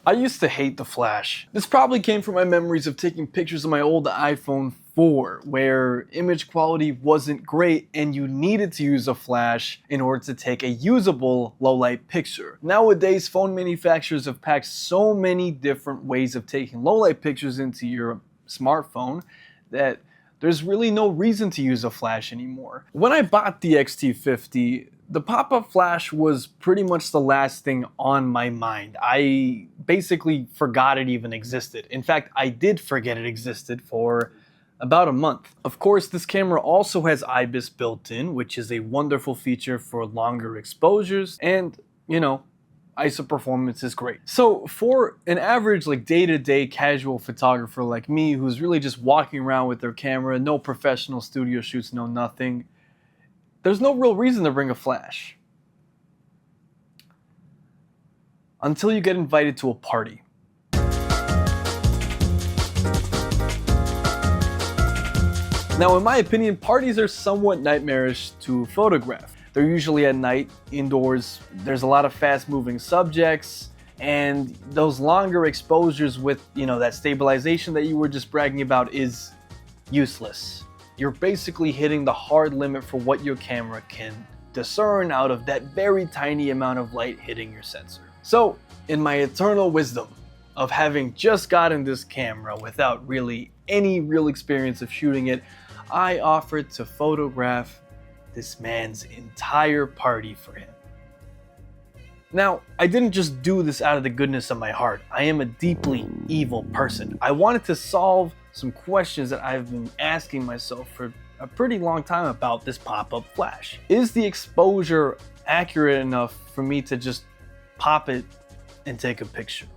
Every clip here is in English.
I used to hate the flash. This probably came from my memories of taking pictures of my old iPhone 4, where image quality wasn't great and you needed to use a flash in order to take a usable low light picture. Nowadays, phone manufacturers have packed so many different ways of taking low light pictures into your smartphone that there's really no reason to use a flash anymore. When I bought the X-T50, the pop-up flash was pretty much the last thing on my mind. I basically forgot it even existed. In fact, I did forget it existed for about a month. Of course, this camera also has IBIS built in, which is a wonderful feature for longer exposures, and ISO performance is great. So for an average day-to-day casual photographer like me, who's really just walking around with their camera, no professional studio shoots, no nothing, there's no real reason to bring a flash. Until you get invited to a party. Now, in my opinion, parties are somewhat nightmarish to photograph. They're usually at night, indoors, there's a lot of fast-moving subjects, and those longer exposures with, that stabilization that you were just bragging about is useless. You're basically hitting the hard limit for what your camera can discern out of that very tiny amount of light hitting your sensor. So, in my eternal wisdom of having just gotten this camera without really any real experience of shooting it, I offered to photograph this man's entire party for him. Now, I didn't just do this out of the goodness of my heart. I am a deeply evil person. I wanted to solve some questions that I've been asking myself for a pretty long time about this pop-up flash. Is the exposure accurate enough for me to just pop it and take a picture?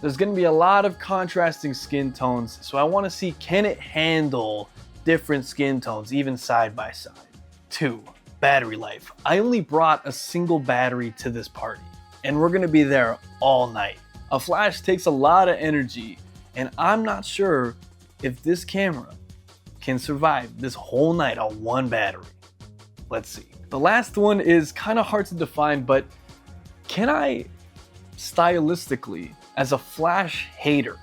There's going to be a lot of contrasting skin tones, so I want to see, can it handle different skin tones, even side by side? 2, battery life. I only brought a single battery to this party, and we're gonna be there all night. A flash takes a lot of energy, and I'm not sure if this camera can survive this whole night on one battery. Let's see. The last one is kind of hard to define, but can I stylistically, as a flash hater,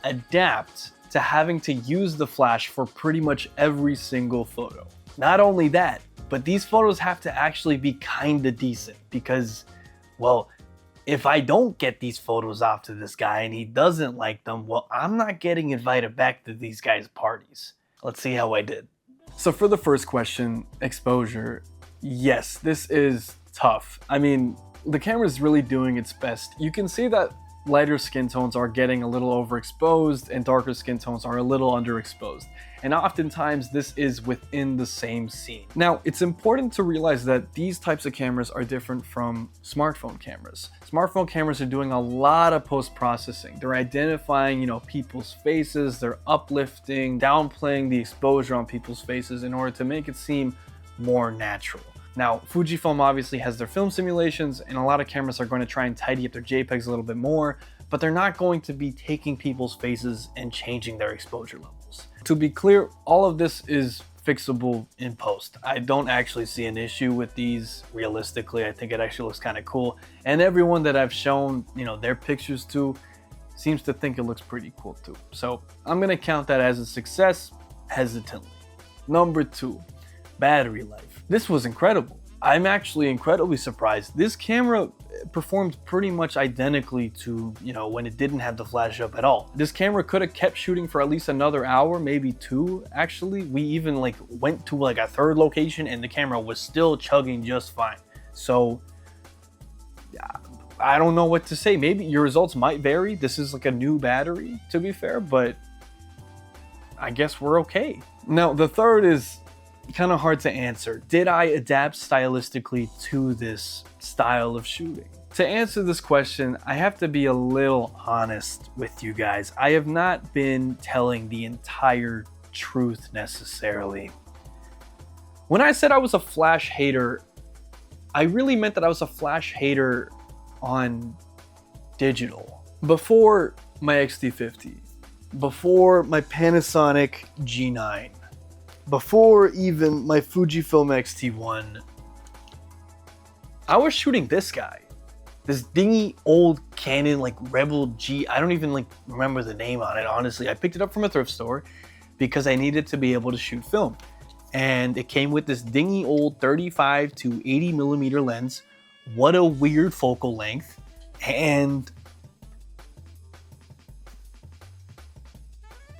adapt to having to use the flash for pretty much every single photo? Not only that, but these photos have to actually be kinda decent because, well, if I don't get these photos off to this guy and he doesn't like them, well, I'm not getting invited back to these guys' parties. Let's see how I did. So for the first question, exposure, yes, this is tough. I mean, the camera's really doing its best. You can see that lighter skin tones are getting a little overexposed and darker skin tones are a little underexposed. And oftentimes this is within the same scene. Now, it's important to realize that these types of cameras are different from smartphone cameras. Smartphone cameras are doing a lot of post-processing. They're identifying, people's faces, they're uplifting, downplaying the exposure on people's faces in order to make it seem more natural. Now, Fujifilm obviously has their film simulations, and a lot of cameras are going to try and tidy up their JPEGs a little bit more, but they're not going to be taking people's faces and changing their exposure levels. To be clear, all of this is fixable in post. I don't actually see an issue with these realistically. I think it actually looks kind of cool. And everyone that I've shown, their pictures to seems to think it looks pretty cool too. So I'm going to count that as a success hesitantly. Number 2, battery life. This was incredible. I'm actually incredibly surprised. This camera performed pretty much identically to, when it didn't have the flash up at all. This camera could have kept shooting for at least another hour, maybe 2 actually. We even went to a third location and the camera was still chugging just fine. So I don't know what to say. Maybe your results might vary. This is a new battery, to be fair, but I guess we're okay. Now, the third is kind of hard to answer. Did I adapt stylistically to this style of shooting? To answer this question, I have to be a little honest with you guys. I have not been telling the entire truth necessarily. When I said I was a flash hater, I really meant that I was a flash hater on digital. Before my X-T50, before my Panasonic G9, before even my Fujifilm X-T1, I was shooting this guy. this dingy old Canon like Rebel G. I don't even like remember the name on it, honestly. I picked it up from a thrift store because I needed to be able to shoot film. And it came with this dingy old 35 to 80 millimeter lens. What a weird focal length. And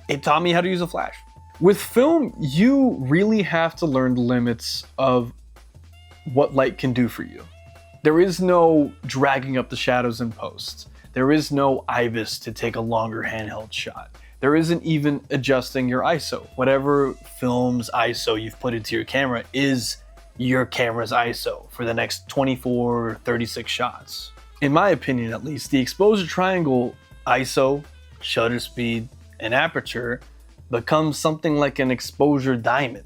it taught me how to use a flash. With film, you really have to learn the limits of what light can do for you. There is no dragging up the shadows in post. There is no IBIS to take a longer handheld shot. There isn't even adjusting your ISO. Whatever film's ISO you've put into your camera is your camera's ISO for the next 24, 36 shots. In my opinion, at least, the exposure triangle ISO, shutter speed, and aperture becomes something like an exposure diamond.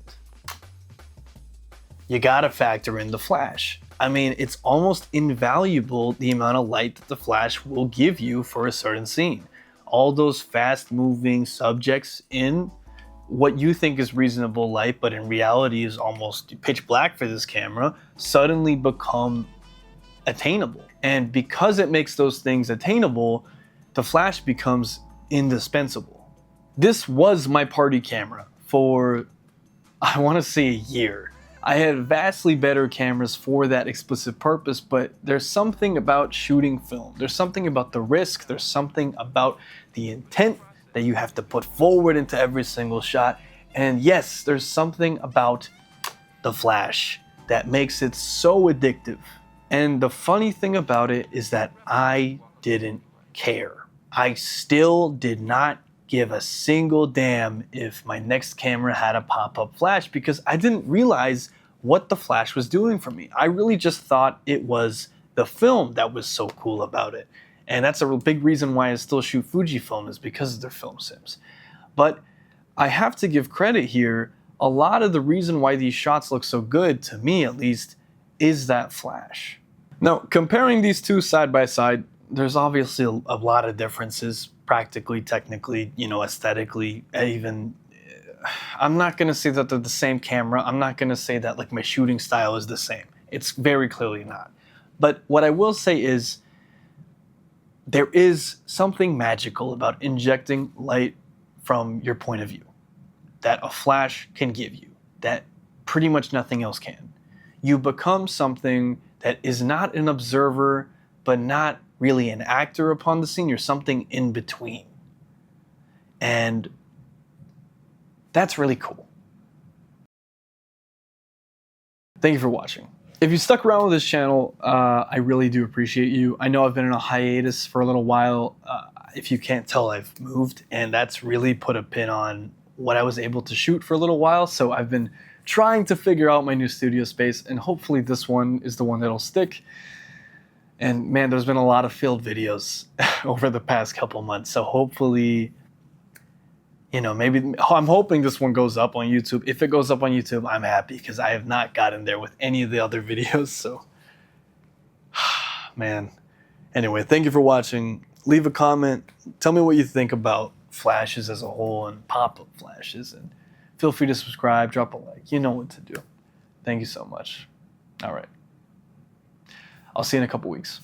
You gotta factor in the flash. I mean, it's almost invaluable the amount of light that the flash will give you for a certain scene. All those fast moving subjects in what you think is reasonable light, but in reality is almost pitch black for this camera, suddenly become attainable. And because it makes those things attainable, the flash becomes indispensable. This was my party camera for, I want to say, a year. I had vastly better cameras for that explicit purpose, but there's something about shooting film. There's something about the risk. There's something about the intent that you have to put forward into every single shot. And yes, there's something about the flash that makes it so addictive. And the funny thing about it is that I didn't care. I still did not give a single damn if my next camera had a pop-up flash because I didn't realize what the flash was doing for me. I really just thought it was the film that was so cool about it. And that's a big reason why I still shoot Fujifilm is because of their film sims. But I have to give credit here. A lot of the reason why these shots look so good, to me at least, is that flash. Now, comparing these two side by side, there's obviously a lot of differences, practically, technically, aesthetically, even. I'm not gonna say that they're the same camera. I'm not gonna say that like my shooting style is the same. It's very clearly not. But what I will say is there is something magical about injecting light from your point of view that a flash can give you, that pretty much nothing else can. You become something that is not an observer, but not really an actor upon the scene. You're something in between. And that's really cool. Thank you for watching. If you stuck around with this channel, I really do appreciate you. I know I've been in a hiatus for a little while. If you can't tell, I've moved, and that's really put a pin on what I was able to shoot for a little while. So I've been trying to figure out my new studio space, and hopefully this one is the one that'll stick. And man, there's been a lot of failed videos over the past couple months. So hopefully, maybe I'm hoping this one goes up on YouTube. If it goes up on YouTube, I'm happy because I have not gotten there with any of the other videos. So, man. Anyway, thank you for watching. Leave a comment. Tell me what you think about flashes as a whole and pop-up flashes. And feel free to subscribe, drop a like. You know what to do. Thank you so much. All right. I'll see you in a couple weeks.